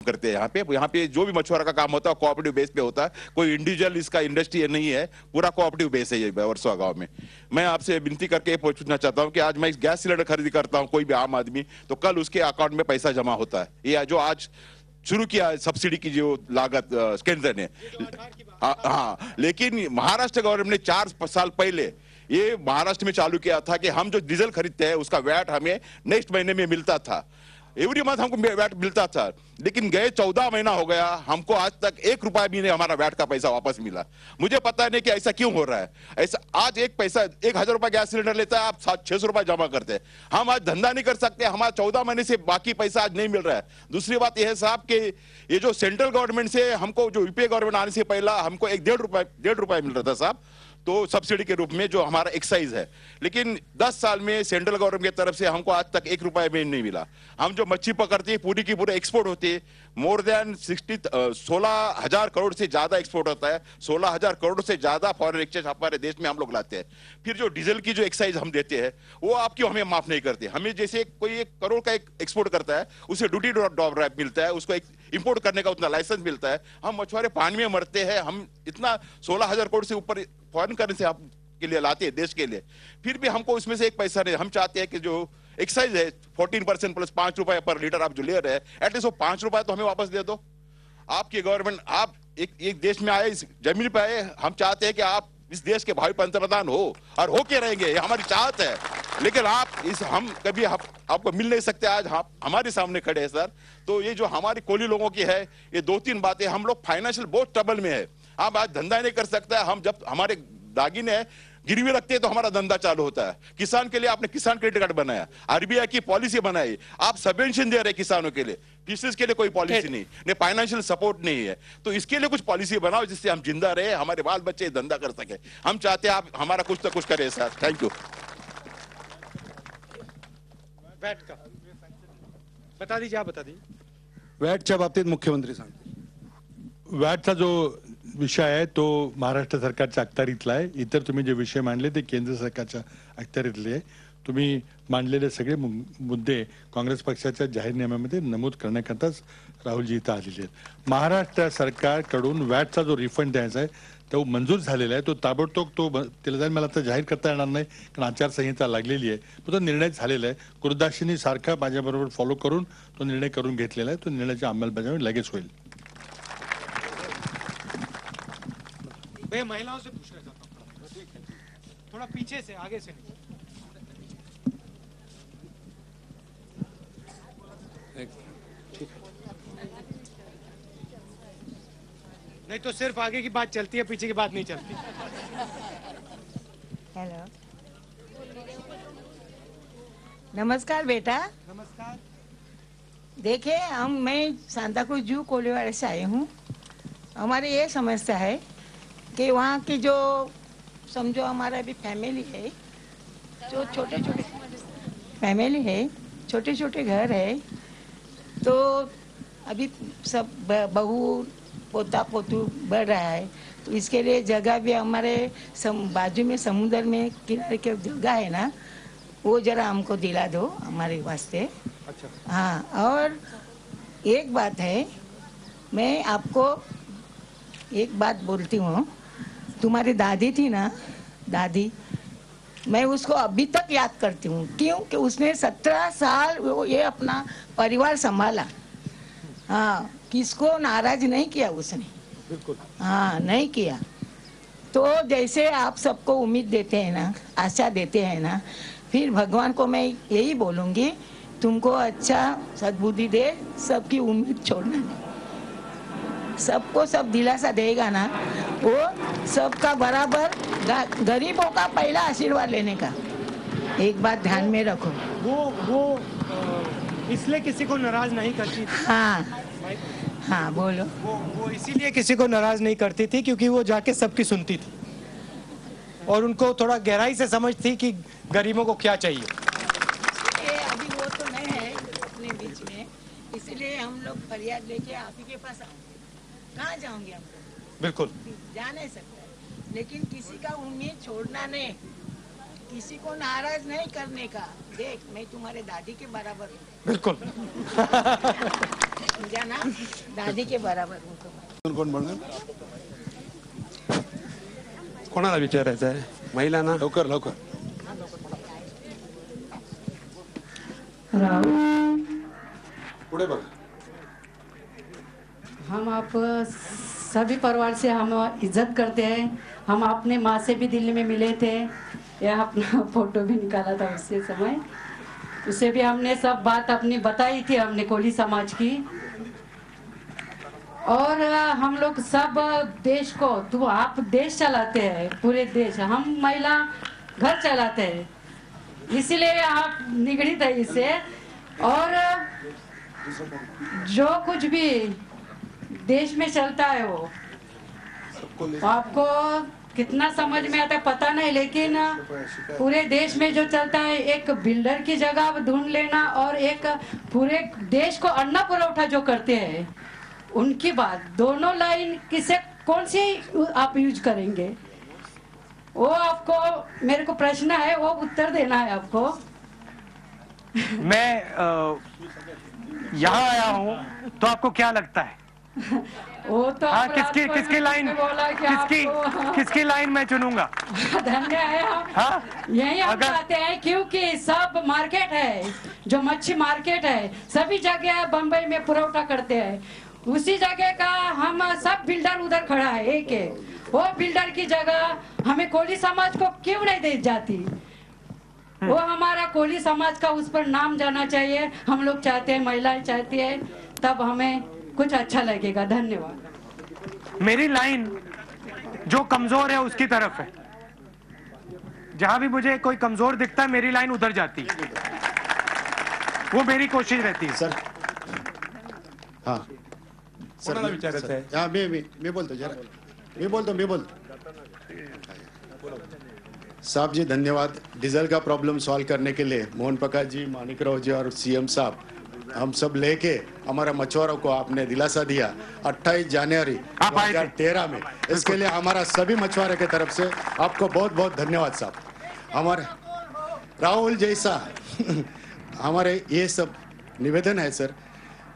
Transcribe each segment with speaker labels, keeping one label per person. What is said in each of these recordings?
Speaker 1: करते हैं। यहाँ पे जो भी मछुआरा का काम होता है कोऑपरेटिव बेस पे होता है, कोई इंडिविजुअल इसका इंडस्ट्री नहीं है, पूरा कोऑपरेटिव बेस है ये वर्सोवा गांव में। मैं आपसे विनती करके पूछना चाहता हूँ कि आज मैं गैस सिलेंडर खरीदी करता हूँ कोई भी आम आदमी, तो कल उसके अकाउंट में पैसा जमा होता है। ये जो आज शुरू किया सब्सिडी की जो लागत केंद्र ने, हाँ, लेकिन महाराष्ट्र गवर्नमेंट ने 4 साल पहले ये महाराष्ट्र में चालू किया था कि हम जो डीजल खरीदते हैं उसका वैट हमें नेक्स्ट महीने में मिलता था, एवरी मंथ हमको वैट मिलता था। लेकिन गए 14 महीना हो गया, हमको आज तक 1 रुपया भी नहीं हमारा वैट का पैसा वापस मिला। मुझे पता नहीं कि ऐसा क्यों हो रहा है। ऐसा आज एक पैसा 1000 रुपया गैस सिलेंडर लेता है, आप 600 रुपया जमा करते हैं। हम आज धंधा नहीं कर सकते, हमारा 14 महीने से बाकी पैसा आज नहीं मिल रहा है। दूसरी बात यह है साहब कि ये जो सेंट्रल गवर्नमेंट से हमको, जो यूपीए गवर्नमेंट आने से पहला हमको 1-1.5 रुपया मिल रहा था साहब, तो सब्सिडी के रूप में जो हमारा एक्साइज है, लेकिन 10 साल में सेंट्रल गवर्नमेंट की तरफ से हमको आज तक 1 रुपया भी नहीं मिला। हम जो मच्छी पकड़ते हैं पूरी की पूरी एक्सपोर्ट होती है, मोर देन 16,000 करोड़ से ज्यादा एक्सपोर्ट होता है, 16,000 करोड़ से ज्यादा फॉरेन एक्सचेंज हमारे देश में हम लोग लाते हैं। फिर जो डीजल की जो एक्साइज हम देते हैं वो आप क्यों हमें माफ नहीं करते? हमें जैसे कोई 1 करोड़ का एक्सपोर्ट करता है उसे ड्यूटी ड्रॉप मिलता है, उसको एक इंपोर्ट करने का उतना लाइसेंस मिलता है। हम मछुआरे पानी में मरते हैं, हम इतना 16,000 करोड़ से ऊपर फॉरेन करेंसी आप के लिए लाते हैं देश के लिए, फिर भी हमको उसमें से एक पैसा नहीं। हम चाहते हैं कि जो एक्साइज है 14% प्लस 5 रुपए पर लीटर आप जो ले रहे हैं, एटलीस्ट वो 5 रुपए तो हमें वापस दे दो। आपकी गवर्नमेंट, आप एक देश में आए, इस जमीन पे आए, हम चाहते हैं कि आप इस देश के भावी पंतप्रधान हो और होके रहेंगे, ये हमारी चाहत है। लेकिन आप हम कभी आपको मिल नहीं सकते, आज आप हमारे सामने खड़े हैं सर। तो ये जो हमारी कोली लोगों की है, ये 2-3 बातें, हम लोग फाइनेंशियल बहुत ट्रबल में है। हम आज धंधा नहीं कर सकता है। हम जब हमारे दागिने गिरवी रखते हैं तो हमारा धंधा चालू होता है। किसान के लिए आपने किसान क्रेडिट कार्ड बनाया, आरबीआई की पॉलिसी बनाई, आप सबवेंशन दे रहे हैं किसानों के लिए, फिशर्स के लिए कोई पॉलिसी नहीं, फाइनेंशियल सपोर्ट नहीं है। तो इसके लिए कुछ पॉलिसी बनाओ जिससे हम जिंदा रहे, हमारे बाल बच्चे धंधा कर सके। हम चाहते हैं आप हमारा कुछ तो कुछ करें सर। Thank you.
Speaker 2: वॅट का बता दीजिए, आप बता दीजिए।
Speaker 3: वॅटच्या बाबतीत मुख्यमंत्री सांगतील।
Speaker 4: वॅटचा जो विषय आहे तो महाराष्ट्र सरकारच्या अखत्यारीतला आहे। इतर तुम्ही जे विषय मांडले ते केंद्र सरकारच्या अखत्यारीतले आहे। तुम्ही मांडलेले सगळे मुद्दे काँग्रेस पक्षाच्या जाहीरनाम्यामध्ये नमूद करण्याकरताच राहुलजी इथं आलेले आहेत। महाराष्ट्र सरकारकडून वॅटचा जो रिफंड द्यायचा आहे तो मंजूर झालेला आहे, तो ताबडतोब तो त्याला जाईल। मला आता जाहीर करता येणार नाही कारण आचारसंहिता लागलेली आहे, तो निर्णय झालेला आहे। गुरुदासजींनी सारखा माझ्याबरोबर फॉलो करून तो निर्णय करून घेतलेला आहे। तो निर्णयाची अंमलबजावणी लगेच होईल।
Speaker 2: मैं महिलाओं से पूछना चाहता हूँ, थोड़ा पीछे से, आगे से नहीं। नहीं तो सिर्फ आगे की बात चलती है, पीछे की बात नहीं चलती।
Speaker 5: हेलो, नमस्कार बेटा।
Speaker 2: नमस्कार।
Speaker 5: देखिए, मैं सांताक्रूज जू कोलीवाड़े से आई हूँ। हमारी ये समस्या है कि वहाँ की जो समझो हमारा अभी फैमिली है, जो छोटे छोटे फैमिली है, छोटे छोटे घर है, तो अभी सब बहू पोता पोतू बढ़ रहा है, तो इसके लिए जगह भी हमारे बाजू में समुद्र में किनारे के जगह है ना, वो जरा हमको दिला दो हमारे वास्ते।
Speaker 2: अच्छा।
Speaker 5: हाँ, और एक बात है, मैं आपको एक बात बोलती हूँ। तुम्हारी दादी थी ना, दादी, मैं उसको अभी तक याद करती हूँ। क्यों कि उसने 17 साल वो ये अपना परिवार संभाला। हाँ, किसको नाराज नहीं किया उसने।
Speaker 2: बिल्कुल।
Speaker 5: हाँ, नहीं किया। तो जैसे आप सबको उम्मीद देते हैं ना, आशा देते हैं ना, फिर भगवान को मैं यही बोलूँगी, तुमको अच्छा सद्बुद्धि दे, सबकी उम्मीद छोड़ना नहीं। सबको सब दिलासा देगा ना, वो सबका बराबर। गरीबों का पहला आशीर्वाद लेने का एक बात ध्यान में रखो।
Speaker 2: वो इसलिए किसी को नाराज नहीं करती थी।
Speaker 5: हाँ हाँ, बोलो।
Speaker 2: वो इसीलिए किसी को नाराज नहीं करती थी क्योंकि वो जाके सबकी सुनती थी और उनको थोड़ा गहराई से समझ थी कि गरीबों को क्या चाहिए।
Speaker 5: अभी वो तो नहीं है अपने बीच में, इसलिए हम लोग फरियाद लेके आप ही के पास आएंगे। कहाँ जाओगे हम लोग?
Speaker 2: बिल्कुल।
Speaker 5: जा नहीं सकते, लेकिन किसी का उम्मीद छोड़ना नहीं। किसी को नाराज नहीं करने का। देख, मैं तुम्हारे दादी के बराबर हूँ,
Speaker 2: बिल्कुल।
Speaker 5: समझा ना? दादी के बराबर हूँ तुम्हारे।
Speaker 3: कोण बोलणार?
Speaker 6: कोणाला विचारायचं आहे? महिलांना?
Speaker 3: लवकर लवकर. पुढे बघा.
Speaker 7: हम आप सभी परिवार से हम इज्जत करते हैं। हम अपने माँ से भी दिल्ली में मिले थे, यह अपना फोटो भी निकाला था उससे समय। उसे भी हमने सब बात अपनी बताई थी, हमने कोली समाज की। और हम लोग सब देश को, तो आप देश चलाते हैं, पूरे देश, हम महिला घर चलाते हैं, इसीलिए आप निगड़ित है इससे। और जो कुछ भी देश में चलता है वो आपको कितना समझ में आता है पता नहीं, लेकिन पूरे देश में जो चलता है, एक बिल्डर की जगह ढूंढ लेना और एक पूरे देश को अन्न पुरवठा जो करते हैं उनकी बात, दोनों लाइन किसे कौन सी आप यूज करेंगे, वो आपको, मेरे को प्रश्न है, वो उत्तर देना है आपको।
Speaker 8: मैं यहाँ आया हूँ तो आपको क्या लगता है?
Speaker 7: वो तो
Speaker 8: हाँ, किसकी लाइन मैं चुनूंगा?
Speaker 7: धन्य है हम।
Speaker 8: हाँ?
Speaker 7: यही हम चाहते हैं, क्योंकि सब मार्केट है, जो मच्छी मार्केट है, सभी जगह बम्बई में पुरवठा करते हैं, उसी जगह का हम सब बिल्डर उधर खड़ा है एक है, वो बिल्डर की जगह हमें कोली समाज को क्यों नहीं दी जाती? वो हमारा कोली समाज का उस पर नाम जाना चाहिए, हम लोग चाहते हैं, महिलाएं चाहती है, तब हमें कुछ अच्छा लगेगा। धन्यवाद।
Speaker 8: मेरी लाइन जो कमजोर है उसकी तरफ है, जहां भी मुझे कोई कमजोर दिखता है मेरी लाइन उधर जाती है, वो मेरी कोशिश रहती है।
Speaker 3: सर हाँ सर,
Speaker 6: विचारायचं आहे?
Speaker 3: हाँ मी बोलतो जरा, मी बोलतो साहब जी धन्यवाद। डीजल का प्रॉब्लम सॉल्व करने के लिए मोहन प्रकाश जी, मानिकराव जी और सीएम साहब, हम सब लेके हमारा मछुआरों को आपने दिलासा दिया 28 जनवरी 2013 में। इसके लिए हमारा सभी मछुआरों की तरफ से आपको बहुत बहुत धन्यवाद साहब। हमारे राहुल जैसा हमारे ये सब निवेदन है सर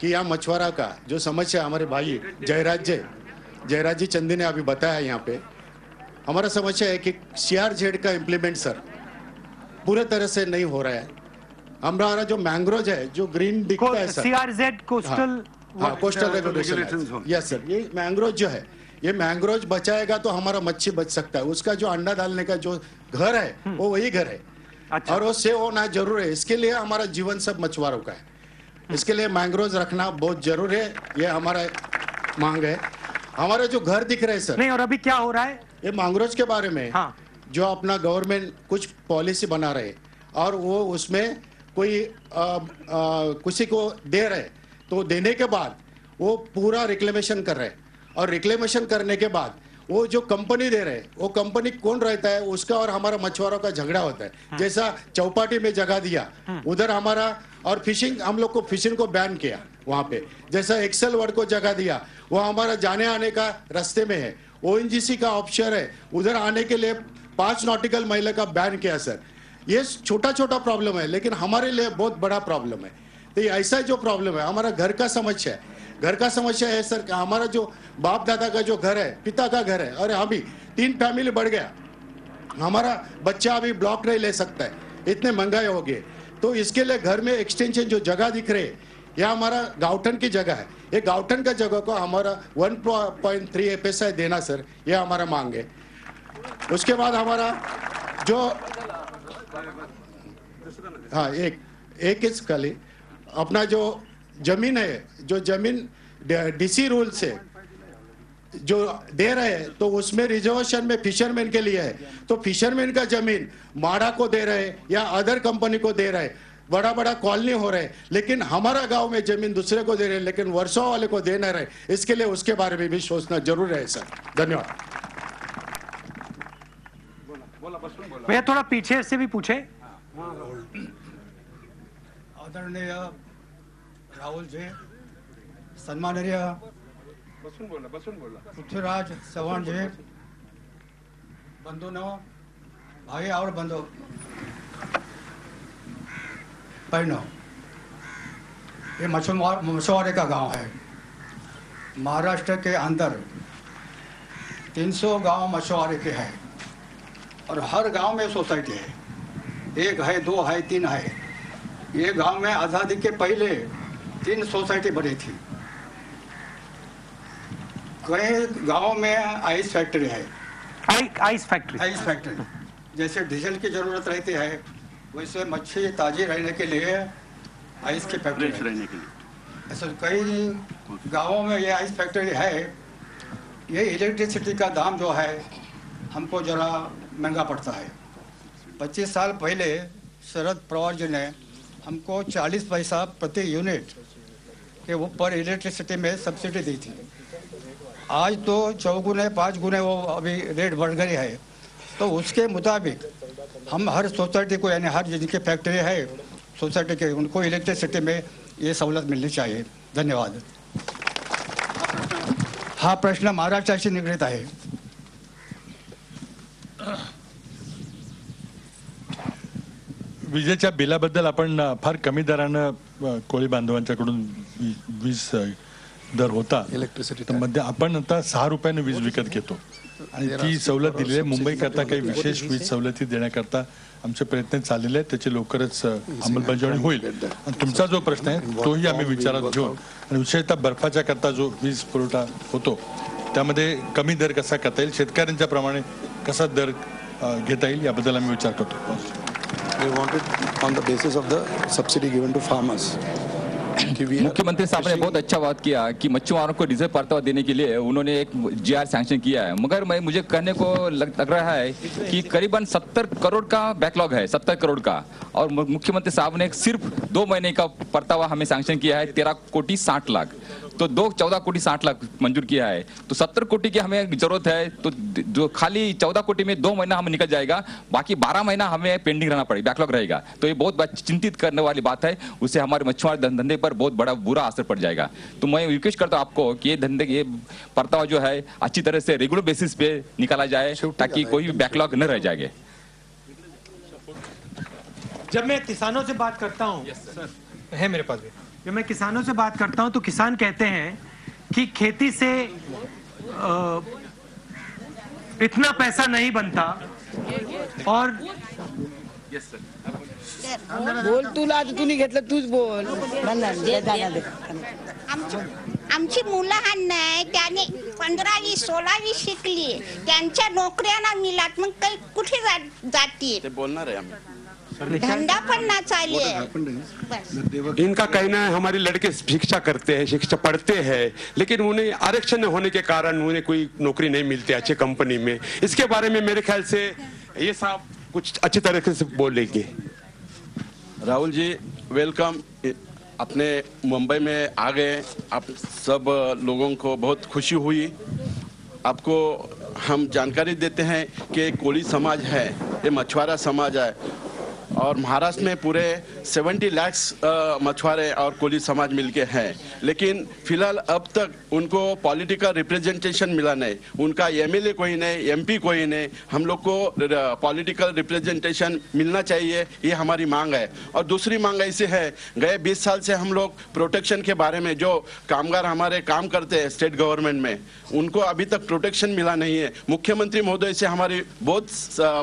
Speaker 3: कि यहाँ मछुआरा का जो समस्या हमारे भाई जयराज जी चंदी ने अभी बताया, यहाँ पे हमारा समस्या है कि CRZ का इम्प्लीमेंट सर पूरे तरह से नहीं हो रहा है। हमारा जो मैंग्रोव है, जो ग्रीन दिखता है सर,
Speaker 8: CRZ कोस्टल,
Speaker 3: हाँ कोस्टल रेगुलेशन, यस सर, ये मैंग्रोव जो है, ये मैंग्रोव बचाएगा तो हमारा मच्छी बच सकता है। उसका जो अंडा डालने का जो घर है वो वही घर है।
Speaker 8: अच्छा।
Speaker 3: और वो सेव होना जरूर है। इसके लिए हमारा जीवन सब मछुआरों का है, इसके लिए मैंग्रोव रखना बहुत जरूरी है, ये हमारा मांग है। हमारे जो घर दिख रहे हैं सर,
Speaker 8: नहीं, और अभी क्या हो रहा है
Speaker 3: ये मैंग्रोव के बारे में,
Speaker 8: हाँ।
Speaker 3: जो अपना गवर्नमेंट कुछ पॉलिसी बना रहे और वो उसमें कोई किसी को दे रहे, तो देने के बाद वो पूरा रिक्लेमेशन कर रहे, और रिक्लेमेशन करने के बाद वो जो कंपनी दे रहे, वो कंपनी कौन रहता है उसका और हमारा मछुआरों का झगड़ा होता है। जैसा चौपाटी में जगह दिया उधर हमारा, और फिशिंग, हम लोग को फिशिंग को बैन किया वहां पे। जैसा एक्सेल वर्ड को जगह दिया, वो हमारा जाने आने का रास्ते में है। ONGC का ऑफशोर है, उधर आने के लिए 5 नॉटिकल माइल का बैन किया सर। ये छोटा छोटा प्रॉब्लम है, लेकिन हमारे लिए बहुत बड़ा प्रॉब्लम है। तो ये ऐसा जो प्रॉब्लम है, हमारा घर का समस्या है, घर का समस्या है सर। हमारा जो बाप दादा का जो घर है, पिता का घर है, और अभी 3 फैमिली बढ़ गया, हमारा बच्चा अभी ब्लॉक नहीं ले सकता है, इतने महंगाई हो गए। तो इसके लिए घर में एक्सटेंशन जो जगह दिख रहे, यह हमारा गाउटन की जगह है, ये गाउटन का जगह को हमारा 1.3 FSI देना सर, ये हमारा मांग है। उसके बाद हमारा जो हाँ एक खाली अपना जो जमीन है, जो जमीन DC रूल से जो दे रहे हैं, तो उसमें रिजर्वेशन में फिशरमैन के लिए है, तो फिशरमैन का जमीन माड़ा को दे रहे या अदर कंपनी को दे रहे, बड़ा बड़ा कॉलोनी हो रहे, लेकिन हमारा गांव में जमीन दूसरे को दे रहे, लेकिन वर्षों वाले को दे नहीं रहे। इसके लिए उसके बारे में भी सोचना जरूर है सर। धन्यवाद।
Speaker 8: भैया थोड़ा पीछे से भी पूछे।
Speaker 2: आदरणीय राहुल जी, सन्माननीय पृथ्वीराज चव्हाण जी, बंधुओं,
Speaker 9: आगे और बंदो पहनो। ये मछुआरे का गांव है। महाराष्ट्र के अंदर 300 गांव मछुआरे के हैं और हर गांव में सोसाइटी है। 1 है, 2 है, 3 है। ये गांव में आज़ादी के पहले 3 सोसाइटी बनी थी। कई गांव में आइस फैक्ट्री है।
Speaker 8: आइस फैक्ट्री
Speaker 9: जैसे डीजल की जरूरत रहती है वैसे मच्छी ताजी रहने के लिए आइस की फैक्ट्री रहने के लिए ऐसे कई गांवों में ये आइस फैक्ट्री है। ये इलेक्ट्रिसिटी का दाम जो है हमको ज़रा महंगा पड़ता है। 25 साल पहले शरद पवार जी ने हमको 40 पैसा प्रति यूनिट के ऊपर इलेक्ट्रिसिटी में सब्सिडी दी थी। आज तो 4 गुने 5 गुने वो अभी रेट बढ़ गई है। तो उसके मुताबिक हम हर सोसाइटी को यानी हर जिनकी फैक्ट्री है सोसाइटी के उनको इलेक्ट्रिसिटी में ये सहूलत मिलनी चाहिए। धन्यवाद। हा प्रश्न महाराष्ट्राशी निगडीत आहे।
Speaker 4: विजेच्या बिलाबद्दल आपण फार कमी दरानं कोळी बांधवांच्याकडून वीज दर होता इलेक्ट्रिसिटी मध्ये आपण आता 6 रुपयाने वीज विकत घेतो आणि ती सवलत दिली आहे। मुंबईकरता काही विशेष वीज सवलती देण्याकरता आमचे प्रयत्न चाललेले आहेत। त्याची लवकरच अंमलबजावणी होईल आणि तुमचा जो प्रश्न आहे तोही आम्ही विचारात घेऊ आणि विशेषतः बर्फाच्या करता जो वीज पुरवठा होतो त्यामध्ये कमी दर कसा करता येईल, शेतकऱ्यांच्या प्रमाणे कसा दर घेता येईल याबद्दल आम्ही विचार करतो।
Speaker 10: We want it on the basis of the subsidy given to farmers.
Speaker 11: मुख्यमंत्री साहब ने बहुत अच्छा बात किया कि मच्छुआरों को डीजल परतावा देने के लिए उन्होंने एक जीआर सैंक्शन किया है। मगर मुझे कहने को लग रहा है कि करीबन 70 करोड़ का बैकलॉग है, 70 करोड़ का, और मुख्यमंत्री साहब ने सिर्फ 2 महीने का परतावा हमें सैंक्शन किया है 13 कोटी 60 लाख। तो 14 कोटी 60 लाख मंजूर किया है। तो 70 कोटी की हमें जरूरत है। तो जो खाली 14 कोटी में 2 महीना हमें निकल जाएगा, बाकी 12 महीना हमें पेंडिंग रहना पड़ेगा, बैकलॉग रहेगा। तो ये बहुत चिंतित करने वाली बात है। उससे हमारे मछुआरे धंधे पर बहुत बड़ा बुरा असर पड़ जाएगा। तो मैं रिक्वेस्ट करता हूँ आपको कि ये परतावा जो है अच्छी तरह से रेगुलर बेसिस पे निकाला जाए ताकि कोई भी बैकलॉग न रह जाएगा।
Speaker 8: जब मैं किसानों से बात करता हूँ है मेरे पास भी, जब मैं किसानों से बात करता हूँ तो किसान कहते हैं कि खेती से इतना पैसा नहीं बनता और
Speaker 5: बोल तुला तू नाही घेतलं तूच बोल।
Speaker 12: आमची मुलं नाही त्याने 15वी 16वी शिकली त्यांच्या नोकऱ्या ना मिळत मग काही कुठे जातील
Speaker 6: ते बोलणार आहे आम्ही।
Speaker 12: धंदा पण ना चाले।
Speaker 6: इनका कहना है हमारे लड़के शिक्षा करते हैं, शिक्षा पढ़ते हैं, लेकिन उन्हें आरक्षण होने के कारण उन्हें कोई नौकरी नहीं मिलती अच्छे कंपनी में। इसके बारे में मेरे ख्याल से ये साहब कुछ अच्छी तरीके से बोलेंगे।
Speaker 13: राहुल जी वेलकम, अपने मुंबई में आ गए। आप सब लोगों को बहुत खुशी हुई। आपको हम जानकारी देते हैं कि कोली समाज है, ये मछुआरा समाज है और महाराष्ट्र में पूरे 70 लाख मछुआरे और कोली समाज मिलके हैं। लेकिन फिलहाल अब तक उनको पॉलिटिकल रिप्रेजेंटेशन मिला नहीं। उनका एमएलए कोई नहीं, एमपी कोई नहीं। हम लोग को पॉलिटिकल रिप्रेजेंटेशन मिलना चाहिए, ये हमारी मांग है। और दूसरी मांग ऐसी है, गए 20 साल से हम लोग प्रोटेक्शन के बारे में, जो कामगार हमारे काम करते हैं स्टेट गवर्नमेंट में, उनको अभी तक प्रोटेक्शन मिला नहीं है। मुख्यमंत्री महोदय से हमारी बहुत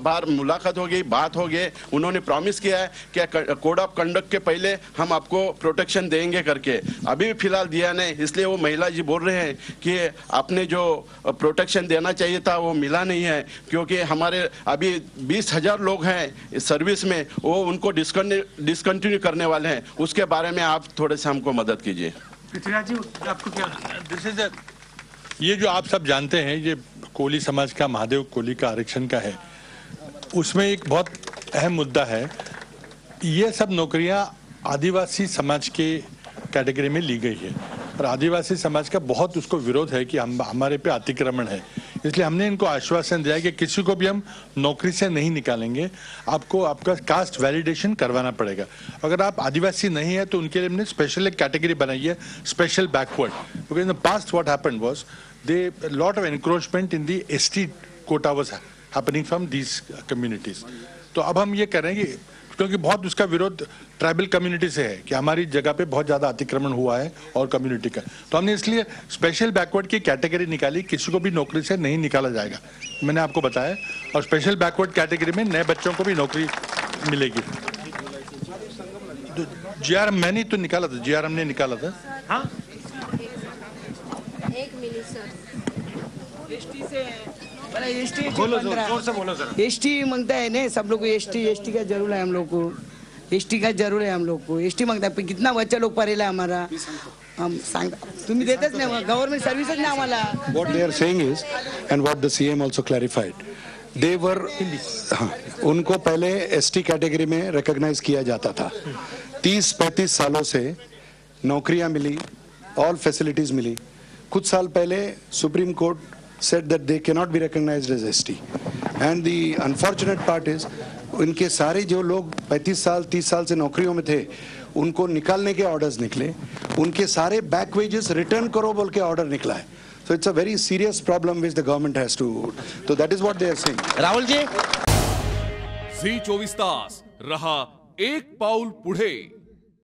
Speaker 13: बार मुलाकात हो गई, बात हो गई। उन्होंने प्रॉमिस किया है कि कोड ऑफ कंडक्ट के पहले हम आपको प्रोटेक्शन देंगे करके, अभी भी फिलहाल दिया नहीं। इसलिए वो महिला जी बोल रहे हैं कि आपने जो प्रोटेक्शन देना चाहिए था वो मिला नहीं है, क्योंकि हमारे अभी 20,000 लोग हैं सर्विस में, वो उनको डिसकंटिन्यू करने वाले हैं। उसके बारे में आप थोड़े से हमको मदद कीजिए।
Speaker 8: पृथ्वीराज जी आपको क्या,
Speaker 4: ये जो आप सब जानते हैं ये कोली समाज का, महादेव कोली का आरक्षण का है, उसमें एक बहुत अहम मुद्दा है। ये सब नौकरियां आदिवासी समाज के कैटेगरी में ली गई है और आदिवासी समाज का बहुत उसको विरोध है कि हमारे पे अतिक्रमण है। इसलिए हमने इनको आश्वासन दिया है कि किसी को भी हम नौकरी से नहीं निकालेंगे, आपको आपका कास्ट वैलिडेशन करवाना पड़ेगा। अगर आप आदिवासी नहीं है तो उनके लिए हमने स्पेशल एक कैटेगरी बनाई है, special backward. Because in the past what happened was there lot of encroachment in the ST quota was happening from these communities. तो अब हम ये करेंगे, क्योंकि बहुत उसका विरोध ट्राइबल कम्युनिटी से है कि हमारी जगह पे बहुत ज़्यादा अतिक्रमण हुआ है और कम्युनिटी का, तो हमने इसलिए स्पेशल बैकवर्ड की कैटेगरी निकाली, किसी को भी नौकरी से नहीं निकाला जाएगा, मैंने आपको बताया। और स्पेशल बैकवर्ड कैटेगरी में नए बच्चों को भी नौकरी मिलेगी। तो जीआरएम मैंने ही तो निकाला था, जीआरएम ने निकाला था। हाँ,
Speaker 14: एक मिनट सर।
Speaker 5: एसटी से एसटी
Speaker 8: बोलो, जोर से बोलो सर।
Speaker 5: एसटी मांगता है ना सब लोग, एसटी का जरूर है हम लोग को, एसटी का जरूर है हम लोग को, एसटी मांगता है। कितना बच्चा लोग पढ़ेला हमारा, हम सांग तुम्ही देतच नाही गव्हर्नमेंट सर्व्हिसच नाही आम्हाला।
Speaker 10: What they are saying is, and what the CM also clarified, they were, उनको पहले एसटी कैटेगरी में रिकॉग्नाइज किया जाता था। 30-35 सालों से नौकरियां मिली, ऑल फैसिलिटीज मिली। कुछ साल पहले supreme court said that they cannot be recognized as ST, and the unfortunate part is उनके सारे जो लोग 35 साल 30 साल से नौकरियों में थे, उनको निकालने के ऑर्डर्स निकले, उनके सारे बैक वेजेस रिटर्न करो बोल के ऑर्डर निकला है। So it's a very serious problem which the government has to, so that is what they are saying.
Speaker 15: Rahul ji,
Speaker 16: झी 24 तास रहा एक पाऊल पुढे।